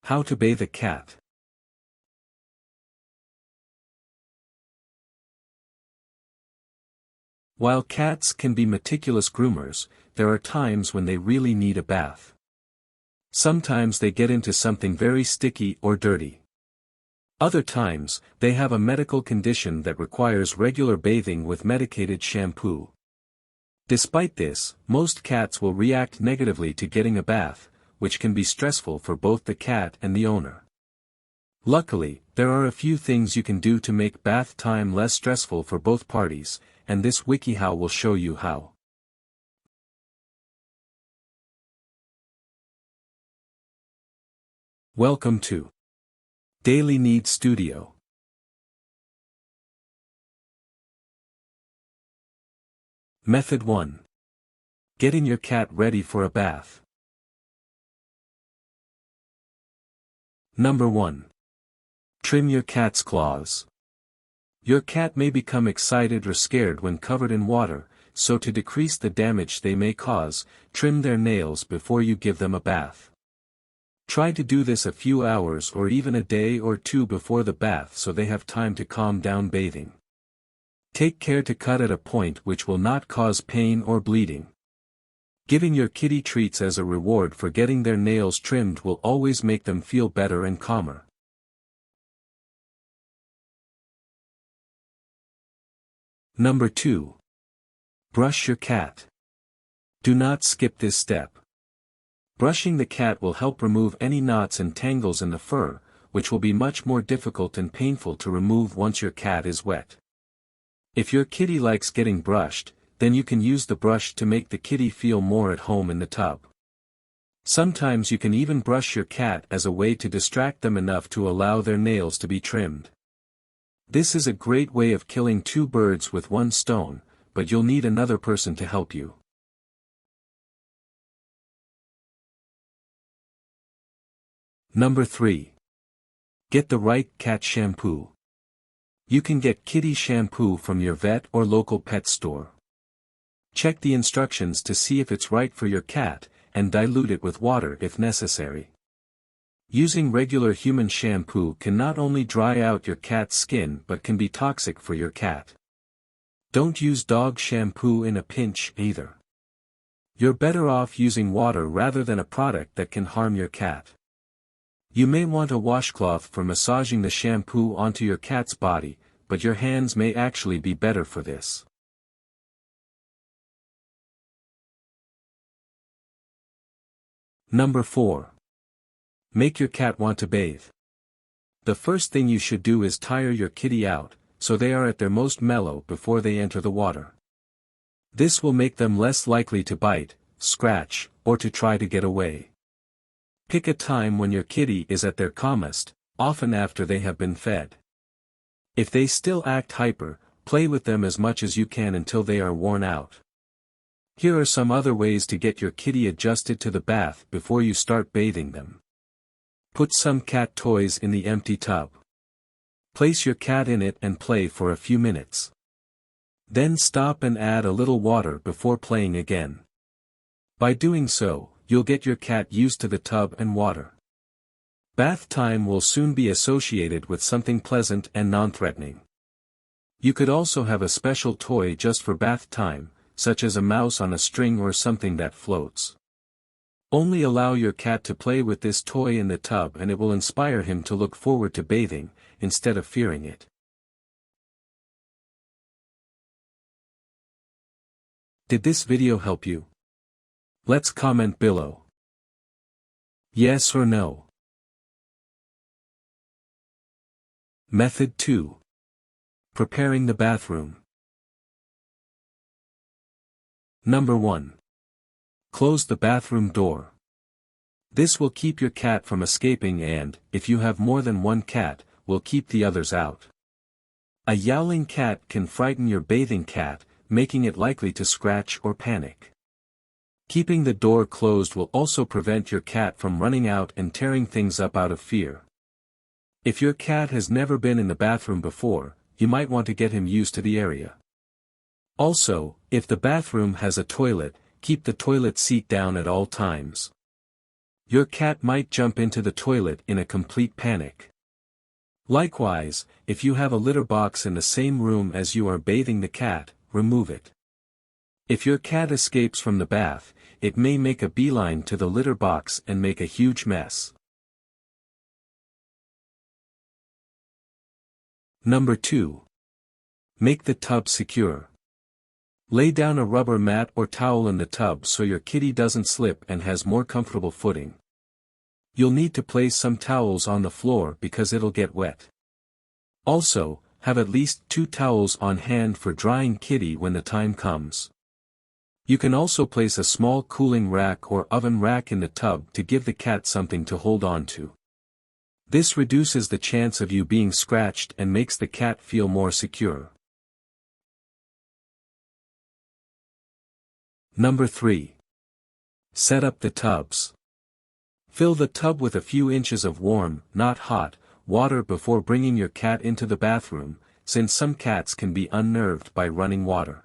How to bathe a cat. While cats can be meticulous groomers, there are times when they really need a bath. Sometimes they get into something very sticky or dirty. Other times, they have a medical condition that requires regular bathing with medicated shampoo. Despite this, most cats will react negatively to getting a bath, which can be stressful for both the cat and the owner. Luckily, there are a few things you can do to make bath time less stressful for both parties, and this WikiHow will show you how. Welcome to Daily Needs Studio. Method 1. Getting your cat ready for a bath. Number 1. Trim your cat's claws. Your cat may become excited or scared when covered in water, so to decrease the damage they may cause, trim their nails before you give them a bath. Try to do this a few hours or even a day or two before the bath so they have time to calm down bathing. Take care to cut at a point which will not cause pain or bleeding. Giving your kitty treats as a reward for getting their nails trimmed will always make them feel better and calmer. Number 2. Brush your cat. Do not skip this step. Brushing the cat will help remove any knots and tangles in the fur, which will be much more difficult and painful to remove once your cat is wet. If your kitty likes getting brushed, then you can use the brush to make the kitty feel more at home in the tub. Sometimes you can even brush your cat as a way to distract them enough to allow their nails to be trimmed. This is a great way of killing two birds with one stone, but you'll need another person to help you. Number 3. Get the right cat shampoo. You can get kitty shampoo from your vet or local pet store. Check the instructions to see if it's right for your cat, and dilute it with water if necessary. Using regular human shampoo can not only dry out your cat's skin but can be toxic for your cat. Don't use dog shampoo in a pinch either. You're better off using water rather than a product that can harm your cat. You may want a washcloth for massaging the shampoo onto your cat's body, but your hands may actually be better for this. Number 4. Make your cat want to bathe. The first thing you should do is tire your kitty out, so they are at their most mellow before they enter the water. This will make them less likely to bite, scratch, or to try to get away. Pick a time when your kitty is at their calmest, often after they have been fed. If they still act hyper, play with them as much as you can until they are worn out. Here are some other ways to get your kitty adjusted to the bath before you start bathing them. Put some cat toys in the empty tub. Place your cat in it and play for a few minutes. Then stop and add a little water before playing again. By doing so, you'll get your cat used to the tub and water. Bath time will soon be associated with something pleasant and non-threatening. You could also have a special toy just for bath time, such as a mouse on a string or something that floats. Only allow your cat to play with this toy in the tub and it will inspire him to look forward to bathing, instead of fearing it. Did this video help you? Let's comment below. Yes or no. Method 2. Preparing the bathroom. Number 1. Close the bathroom door. This will keep your cat from escaping and, if you have more than one cat, will keep the others out. A yowling cat can frighten your bathing cat, making it likely to scratch or panic. Keeping the door closed will also prevent your cat from running out and tearing things up out of fear. If your cat has never been in the bathroom before, you might want to get him used to the area. Also, if the bathroom has a toilet, keep the toilet seat down at all times. Your cat might jump into the toilet in a complete panic. Likewise, if you have a litter box in the same room as you are bathing the cat, remove it. If your cat escapes from the bath, it may make a beeline to the litter box and make a huge mess. Number 2. Make the tub secure. Lay down a rubber mat or towel in the tub so your kitty doesn't slip and has more comfortable footing. You'll need to place some towels on the floor because it'll get wet. Also, have at least 2 towels on hand for drying kitty when the time comes. You can also place a small cooling rack or oven rack in the tub to give the cat something to hold on to. This reduces the chance of you being scratched and makes the cat feel more secure. Number 3. Set up the tubs. Fill the tub with a few inches of warm, not hot, water before bringing your cat into the bathroom, since some cats can be unnerved by running water.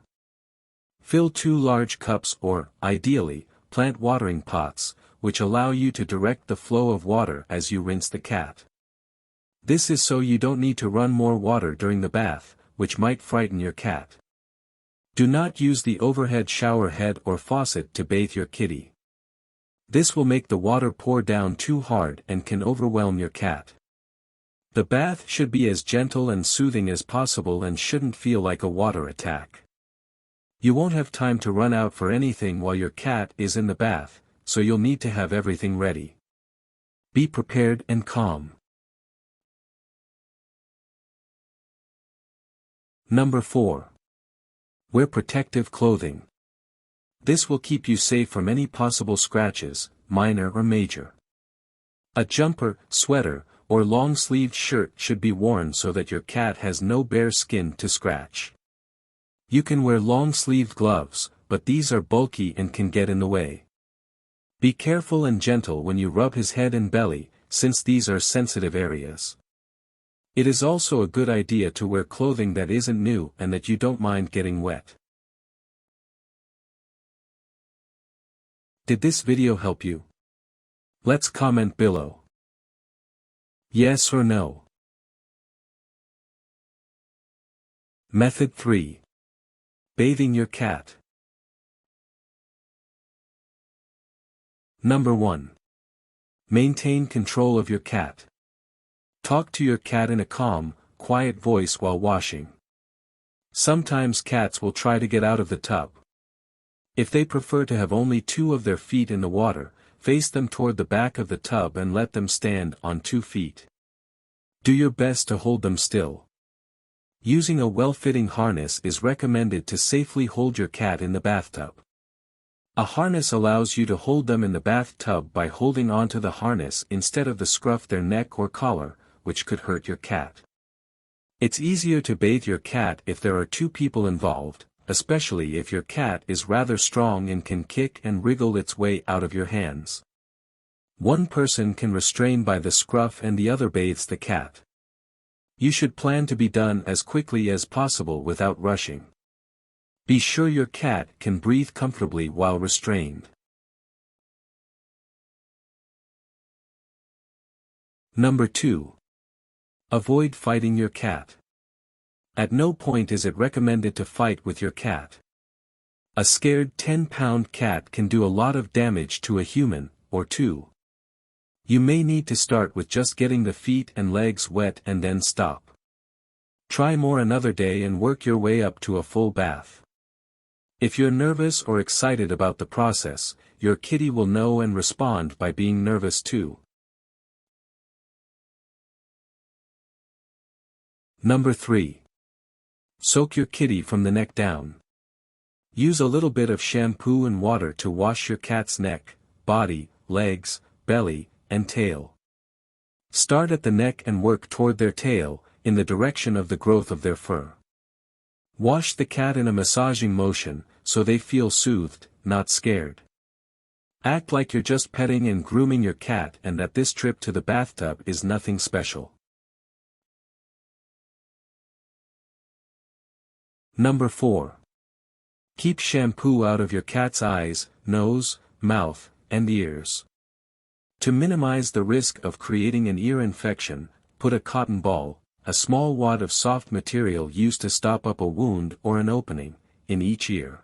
Fill 2 large cups or, ideally, plant watering pots, which allow you to direct the flow of water as you rinse the cat. This is so you don't need to run more water during the bath, which might frighten your cat. Do not use the overhead shower head or faucet to bathe your kitty. This will make the water pour down too hard and can overwhelm your cat. The bath should be as gentle and soothing as possible and shouldn't feel like a water attack. You won't have time to run out for anything while your cat is in the bath, so you'll need to have everything ready. Be prepared and calm. Number 4. Wear protective clothing. This will keep you safe from any possible scratches, minor or major. A jumper, sweater, or long-sleeved shirt should be worn so that your cat has no bare skin to scratch. You can wear long-sleeved gloves, but these are bulky and can get in the way. Be careful and gentle when you rub his head and belly, since these are sensitive areas. It is also a good idea to wear clothing that isn't new and that you don't mind getting wet. Did this video help you? Let's comment below. Yes or no? Method 3. Bathing your cat. Number 1. Maintain control of your cat. Talk to your cat in a calm, quiet voice while washing. Sometimes cats will try to get out of the tub. If they prefer to have only 2 of their feet in the water, face them toward the back of the tub and let them stand on 2 feet. Do your best to hold them still. Using a well-fitting harness is recommended to safely hold your cat in the bathtub. A harness allows you to hold them in the bathtub by holding onto the harness instead of the scruff their neck or collar, which could hurt your cat. It's easier to bathe your cat if there are 2 people involved, especially if your cat is rather strong and can kick and wriggle its way out of your hands. One person can restrain by the scruff and the other bathes the cat. You should plan to be done as quickly as possible without rushing. Be sure your cat can breathe comfortably while restrained. Number 2. Avoid fighting your cat. At no point is it recommended to fight with your cat. A scared 10-pound cat can do a lot of damage to a human, or 2. You may need to start with just getting the feet and legs wet and then stop. Try more another day and work your way up to a full bath. If you're nervous or excited about the process, your kitty will know and respond by being nervous too. Number 3. Soak your kitty from the neck down. Use a little bit of shampoo and water to wash your cat's neck, body, legs, belly, and tail. Start at the neck and work toward their tail, in the direction of the growth of their fur. Wash the cat in a massaging motion, so they feel soothed, not scared. Act like you're just petting and grooming your cat and that this trip to the bathtub is nothing special. Number 4. Keep shampoo out of your cat's eyes, nose, mouth, and ears. To minimize the risk of creating an ear infection, put a cotton ball, a small wad of soft material used to stop up a wound or an opening, in each ear.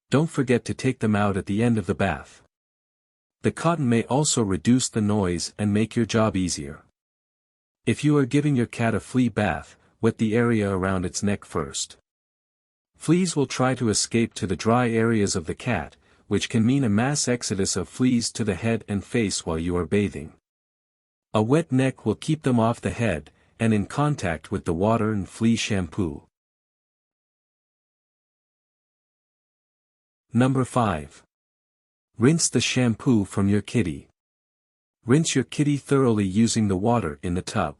Don't forget to take them out at the end of the bath. The cotton may also reduce the noise and make your job easier. If you are giving your cat a flea bath, wet the area around its neck first. Fleas will try to escape to the dry areas of the cat, which can mean a mass exodus of fleas to the head and face while you are bathing. A wet neck will keep them off the head, and in contact with the water and flea shampoo. Number 5. Rinse the shampoo from your kitty. Rinse your kitty thoroughly using the water in the tub.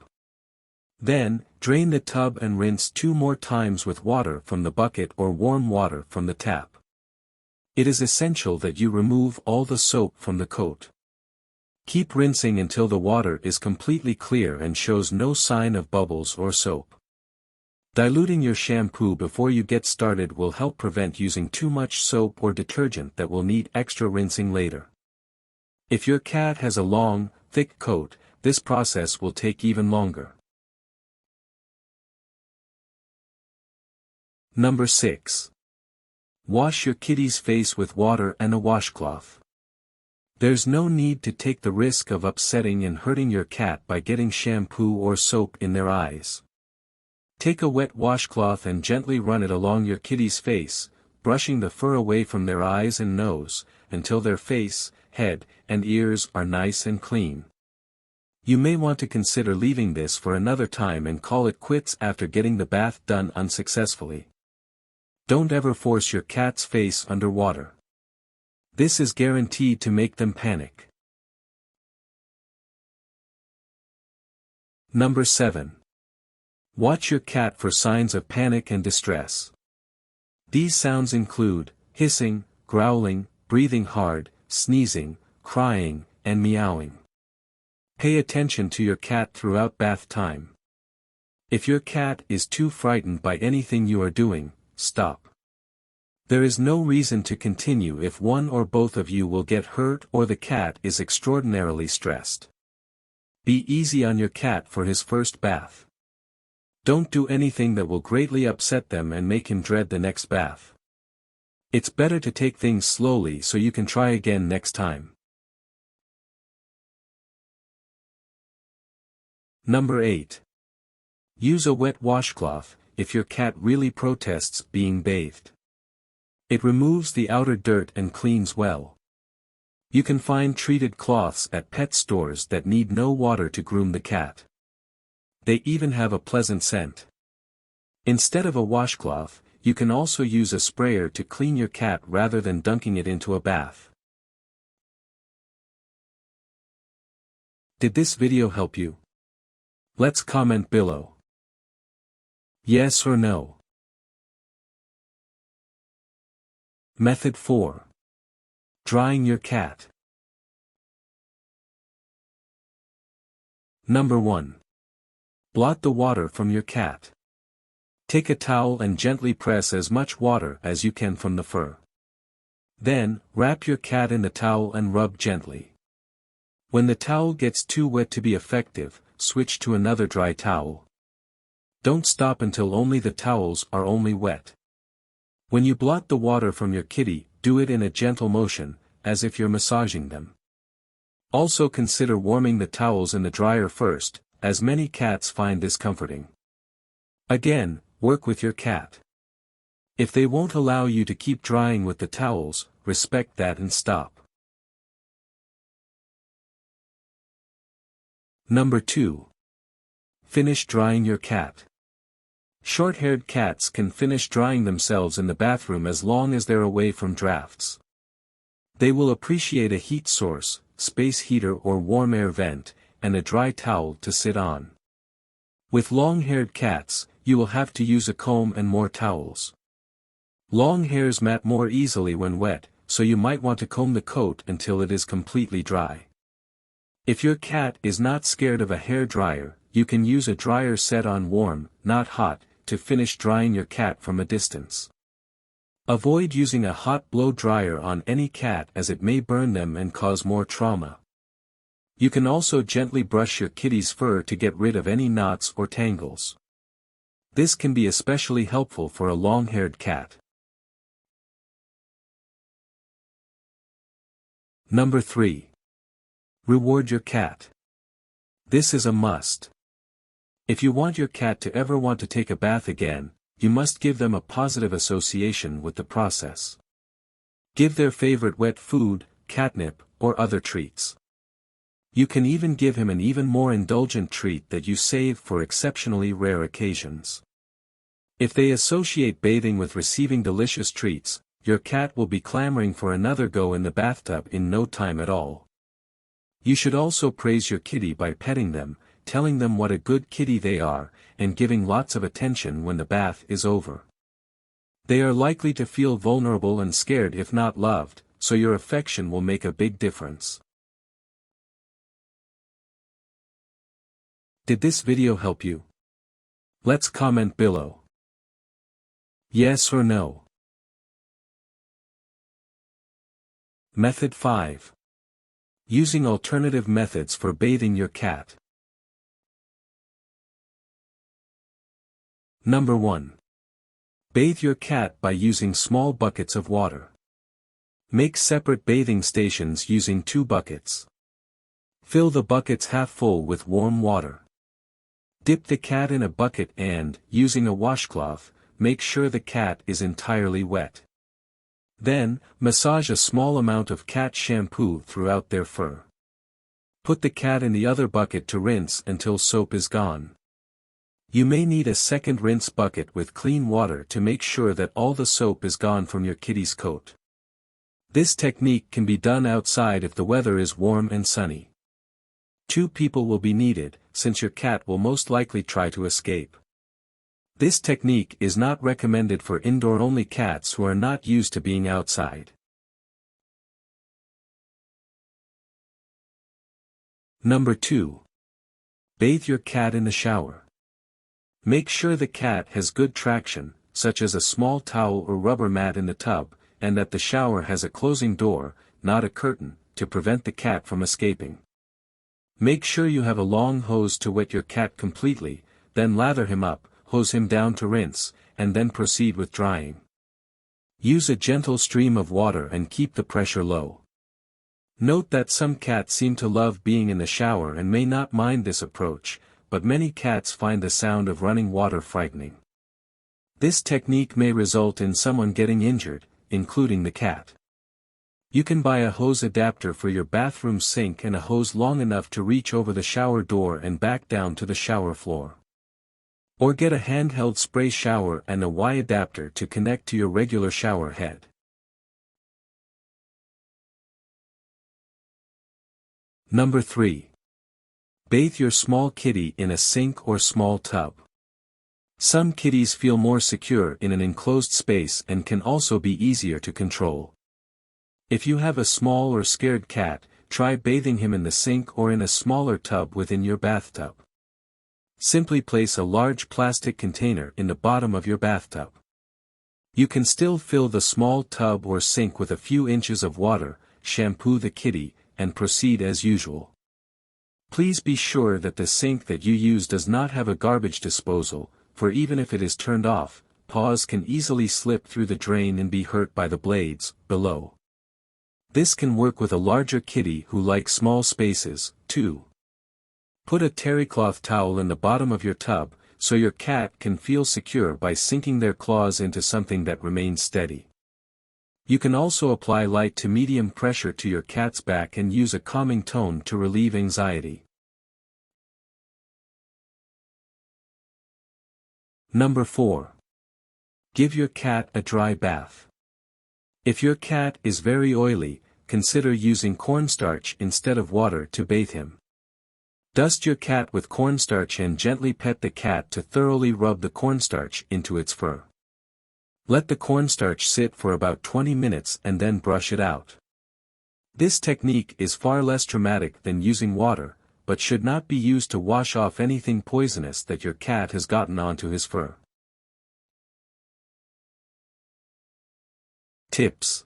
Then, drain the tub and rinse 2 more times with water from the bucket or warm water from the tap. It is essential that you remove all the soap from the coat. Keep rinsing until the water is completely clear and shows no sign of bubbles or soap. Diluting your shampoo before you get started will help prevent using too much soap or detergent that will need extra rinsing later. If your cat has a long, thick coat, this process will take even longer. Number 6. Wash your kitty's face with water and a washcloth. There's no need to take the risk of upsetting and hurting your cat by getting shampoo or soap in their eyes. Take a wet washcloth and gently run it along your kitty's face, brushing the fur away from their eyes and nose, until their face, head, and ears are nice and clean. You may want to consider leaving this for another time and call it quits after getting the bath done unsuccessfully. Don't ever force your cat's face under water. This is guaranteed to make them panic. Number 7. Watch your cat for signs of panic and distress. These sounds include hissing, growling, breathing hard, sneezing, crying, and meowing. Pay attention to your cat throughout bath time. If your cat is too frightened by anything you are doing, stop. There is no reason to continue if one or both of you will get hurt or the cat is extraordinarily stressed. Be easy on your cat for his first bath. Don't do anything that will greatly upset them and make him dread the next bath. It's better to take things slowly so you can try again next time. Number 8. Use a wet washcloth if your cat really protests being bathed. It removes the outer dirt and cleans well. You can find treated cloths at pet stores that need no water to groom the cat. They even have a pleasant scent. Instead of a washcloth, you can also use a sprayer to clean your cat rather than dunking it into a bath. Did this video help you? Let's comment below. Yes or no? Method 4. Drying your cat. Number 1. Blot the water from your cat. Take a towel and gently press as much water as you can from the fur. Then, wrap your cat in the towel and rub gently. When the towel gets too wet to be effective, switch to another dry towel. Don't stop until only the towels are only wet. When you blot the water from your kitty, do it in a gentle motion, as if you're massaging them. Also consider warming the towels in the dryer first, as many cats find this comforting. Again, work with your cat. If they won't allow you to keep drying with the towels, respect that and stop. Number 2. Finish drying your cat. Short-haired cats can finish drying themselves in the bathroom as long as they're away from drafts. They will appreciate a heat source, space heater or warm air vent, and a dry towel to sit on. With long-haired cats, you will have to use a comb and more towels. Long hairs mat more easily when wet, so you might want to comb the coat until it is completely dry. If your cat is not scared of a hair dryer, you can use a dryer set on warm, not hot, to finish drying your cat from a distance. Avoid using a hot blow dryer on any cat as it may burn them and cause more trauma. You can also gently brush your kitty's fur to get rid of any knots or tangles. This can be especially helpful for a long-haired cat. Number 3. Reward your cat. This is a must. If you want your cat to ever want to take a bath again, you must give them a positive association with the process. Give their favorite wet food, catnip, or other treats. You can even give him an even more indulgent treat that you save for exceptionally rare occasions. If they associate bathing with receiving delicious treats, your cat will be clamoring for another go in the bathtub in no time at all. You should also praise your kitty by petting them, telling them what a good kitty they are, and giving lots of attention when the bath is over. They are likely to feel vulnerable and scared if not loved, so your affection will make a big difference. Did this video help you? Let's comment below. Yes or no. Method 5. Using alternative methods for bathing your cat. Number 1. Bathe your cat by using small buckets of water. Make separate bathing stations using 2 buckets. Fill the buckets half full with warm water. Dip the cat in a bucket and, using a washcloth, make sure the cat is entirely wet. Then, massage a small amount of cat shampoo throughout their fur. Put the cat in the other bucket to rinse until soap is gone. You may need a second rinse bucket with clean water to make sure that all the soap is gone from your kitty's coat. This technique can be done outside if the weather is warm and sunny. 2 people will be needed, since your cat will most likely try to escape. This technique is not recommended for indoor-only cats who are not used to being outside. Number 2. Bathe your cat in the shower. Make sure the cat has good traction, such as a small towel or rubber mat in the tub, and that the shower has a closing door, not a curtain, to prevent the cat from escaping. Make sure you have a long hose to wet your cat completely, then lather him up, hose him down to rinse, and then proceed with drying. Use a gentle stream of water and keep the pressure low. Note that some cats seem to love being in the shower and may not mind this approach, but many cats find the sound of running water frightening. This technique may result in someone getting injured, including the cat. You can buy a hose adapter for your bathroom sink and a hose long enough to reach over the shower door and back down to the shower floor. Or get a handheld spray shower and a Y adapter to connect to your regular shower head. Number 3. Bathe your small kitty in a sink or small tub. Some kitties feel more secure in an enclosed space and can also be easier to control. If you have a small or scared cat, try bathing him in the sink or in a smaller tub within your bathtub. Simply place a large plastic container in the bottom of your bathtub. You can still fill the small tub or sink with a few inches of water, shampoo the kitty, and proceed as usual. Please be sure that the sink that you use does not have a garbage disposal, for even if it is turned off, paws can easily slip through the drain and be hurt by the blades below. This can work with a larger kitty who likes small spaces, too. Put a terry cloth towel in the bottom of your tub, so your cat can feel secure by sinking their claws into something that remains steady. You can also apply light to medium pressure to your cat's back and use a calming tone to relieve anxiety. Number 4. Give your cat a dry bath. If your cat is very oily, consider using cornstarch instead of water to bathe him. Dust your cat with cornstarch and gently pet the cat to thoroughly rub the cornstarch into its fur. Let the cornstarch sit for about 20 minutes and then brush it out. This technique is far less traumatic than using water, but should not be used to wash off anything poisonous that your cat has gotten onto his fur. Tips.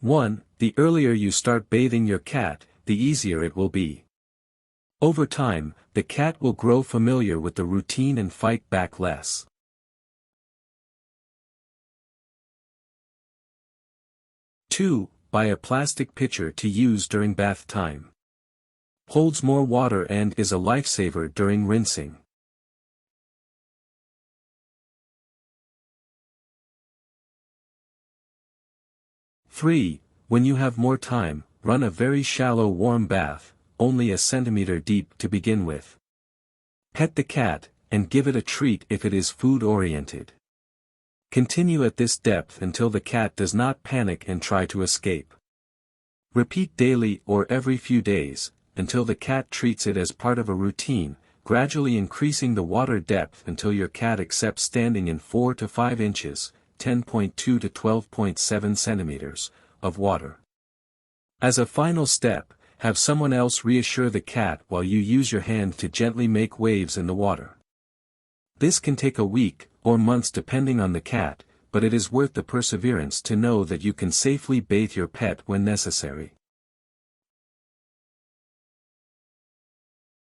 1. The earlier you start bathing your cat, the easier it will be. Over time, the cat will grow familiar with the routine and fight back less. 2. Buy a plastic pitcher to use during bath time. Holds more water and is a lifesaver during rinsing. Three. When you have more time, run a very shallow warm bath, only a centimeter deep to begin with. Pet the cat, and give it a treat if it is food-oriented. Continue at this depth until the cat does not panic and try to escape. Repeat daily or every few days, until the cat treats it as part of a routine, gradually increasing the water depth until your cat accepts standing in 4 to 5 inches, 10.2 to 12.7 centimeters, of water. As a final step, have someone else reassure the cat while you use your hand to gently make waves in the water. This can take a week, or months depending on the cat, but it is worth the perseverance to know that you can safely bathe your pet when necessary.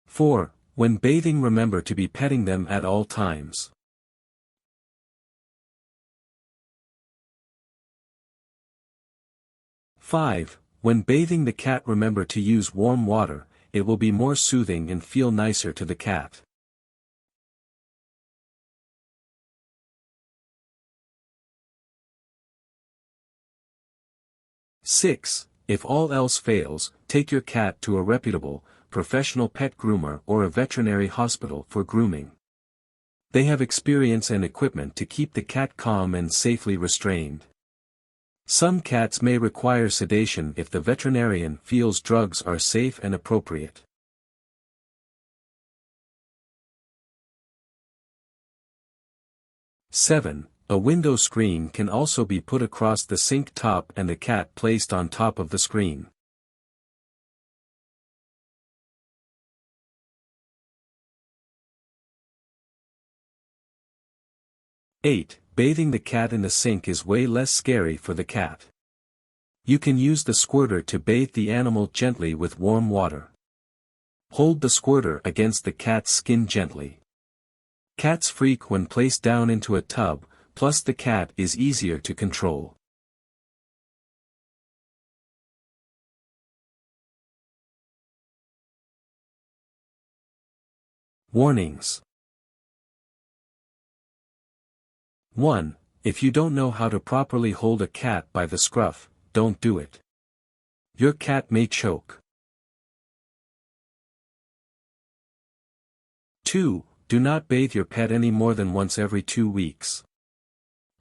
4. When bathing, remember to be petting them at all times. 5. When bathing the cat, remember to use warm water, it will be more soothing and feel nicer to the cat. 6. If all else fails, take your cat to a reputable, professional pet groomer or a veterinary hospital for grooming. They have experience and equipment to keep the cat calm and safely restrained. Some cats may require sedation if the veterinarian feels drugs are safe and appropriate. 7. A window screen can also be put across the sink top and the cat placed on top of the screen. 8. Bathing the cat in the sink is way less scary for the cat. You can use the squirter to bathe the animal gently with warm water. Hold the squirter against the cat's skin gently. Cats freak when placed down into a tub, plus the cat is easier to control. Warnings. 1. If you don't know how to properly hold a cat by the scruff, don't do it. Your cat may choke. 2. Do not bathe your pet any more than once every 2 weeks.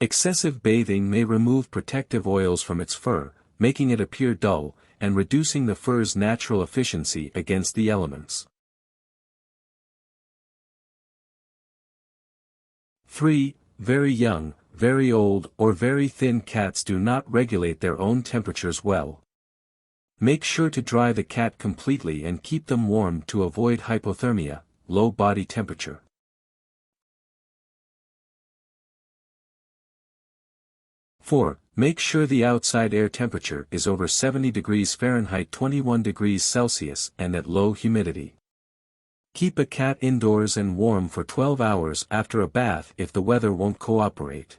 Excessive bathing may remove protective oils from its fur, making it appear dull, and reducing the fur's natural efficiency against the elements. 3. Very young, very old, or very thin cats do not regulate their own temperatures well. Make sure to dry the cat completely and keep them warm to avoid hypothermia, low body temperature. 4. Make sure the outside air temperature is over 70 degrees Fahrenheit 21 degrees Celsius and at low humidity. Keep a cat indoors and warm for 12 hours after a bath if the weather won't cooperate.